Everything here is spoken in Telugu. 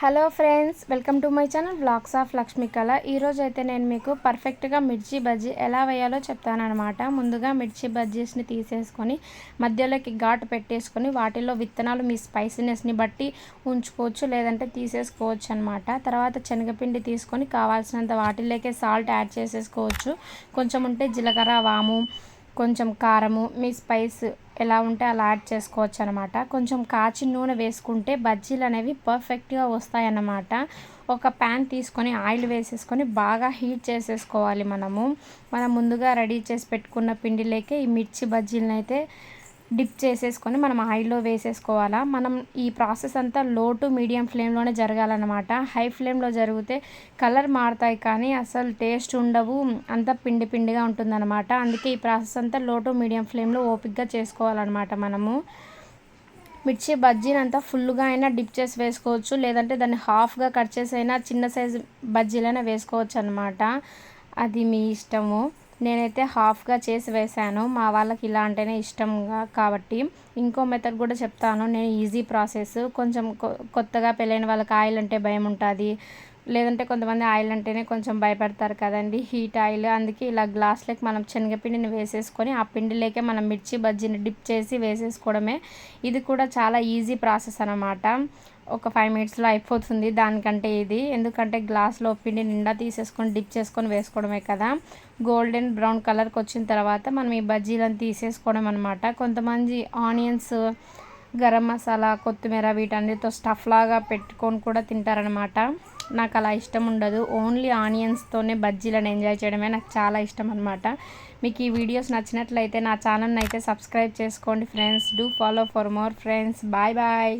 Hello friends, welcome to my channel vlogs of Lakshmikala. ఈరోజు అయితే నేను మీకు పర్ఫెక్ట్గా మిర్చి బజ్జీ ఎలా వేయాలో చెప్తానమాట. ముందుగా మిర్చి బజ్జీస్ని తీసేసుకొని మధ్యలోకి ఘాటు పెట్టేసుకొని వాటిలో విత్తనాలు మీ స్పైసీనెస్ని బట్టి ఉంచుకోవచ్చు, లేదంటే తీసేసుకోవచ్చు అనమాట. తర్వాత శనగపిండి తీసుకొని కావాల్సినంత వాటిలోకే సాల్ట్ యాడ్ చేసేసుకోవచ్చు. కొంచెం ఉంటే జీలకర్ర, వాము, కొంచెం కారము, మీ స్పైస్ ఎలా ఉంటే అలా యాడ్ చేసుకోవచ్చు అనమాట. కొంచెం కాచిన నూనె వేసుకుంటే బజ్జీలు అనేవి పర్ఫెక్ట్గా వస్తాయన్నమాట. ఒక ప్యాన్ తీసుకొని ఆయిల్ వేసేసుకొని బాగా హీట్ చేసేసుకోవాలి. మనం ముందుగా రెడీ చేసి పెట్టుకున్న పిండిలోకి ఈ మిర్చి బజ్జీలను అయితే డిప్ చేసేసుకొని మనం ఆయిల్లో వేసేసుకోవాలా. మనం ఈ ప్రాసెస్ అంతా లో టు మీడియం ఫ్లేమ్లోనే జరగాలన్నమాట. హై ఫ్లేమ్లో జరిగితే కలర్ మారుతాయి కానీ అసలు టేస్ట్ ఉండవు, అంతా పిండి పిండిగా ఉంటుందన్నమాట. అందుకే ఈ ప్రాసెస్ అంతా లో టు మీడియం ఫ్లేమ్లో ఓపిక్గా చేసుకోవాలన్నమాట. మనము మిర్చి బజ్జీని అంతా ఫుల్గా అయినా డిప్ చేసి వేసుకోవచ్చు, లేదంటే దాన్ని హాఫ్గా కట్ చేసి అయినా చిన్న సైజు బజ్జీలైనా వేసుకోవచ్చు అనమాట. అది మీ ఇష్టము. నేనైతే హాఫ్గా చేసి వేసాను, మా వాళ్ళకి ఇలా అంటేనే ఇష్టంగా కాబట్టి. ఇంకో మెథడ్ కూడా చెప్తాను, నేను ఈజీ ప్రాసెస్. కొంచెం కొత్తగా పెళ్ళైన వాళ్ళకి ఆయిల్ అంటే భయం ఉంటుంది, లేదంటే కొంతమంది ఆయిల్ అంటేనే కొంచెం భయపడతారు కదండి, హీట్ ఆయిల్. అందుకే ఇలా గ్లాస్లోకి మనం శనగపిండిని వేసేసుకొని ఆ పిండిలోకే మనం మిర్చి బజ్జీని డిప్ చేసి వేసేసుకోవడమే. ఇది కూడా చాలా ఈజీ ప్రాసెస్ అన్నమాట. ఒక 5 మినిట్స్లో అయిపోతుంది దానికంటే ఇది. ఎందుకంటే గ్లాస్లో పిండి నిండా తీసేసుకొని డిప్ చేసుకొని వేసుకోవడమే కదా. గోల్డెన్ బ్రౌన్ కలర్కి వచ్చిన తర్వాత మనం ఈ బజ్జీలను తీసేసుకోవడం అనమాట. కొంతమంది ఆనియన్స్, గరం మసాలా, కొత్తిమీర వీటన్నిటితో స్టఫ్ లాగా పెట్టుకొని కూడా తింటారనమాట. నాకు అలా ఇష్టం ఉండదు, ఓన్లీ ఆనియన్స్తోనే బజ్జీలను ఎంజాయ్ చేయడమే నాకు చాలా ఇష్టం అనమాట. మీకు ఈ వీడియోస్ నచ్చినట్లయితే నా ఛానల్ని అయితే సబ్స్క్రైబ్ చేసుకోండి friends. Do follow for more friends. Bye bye.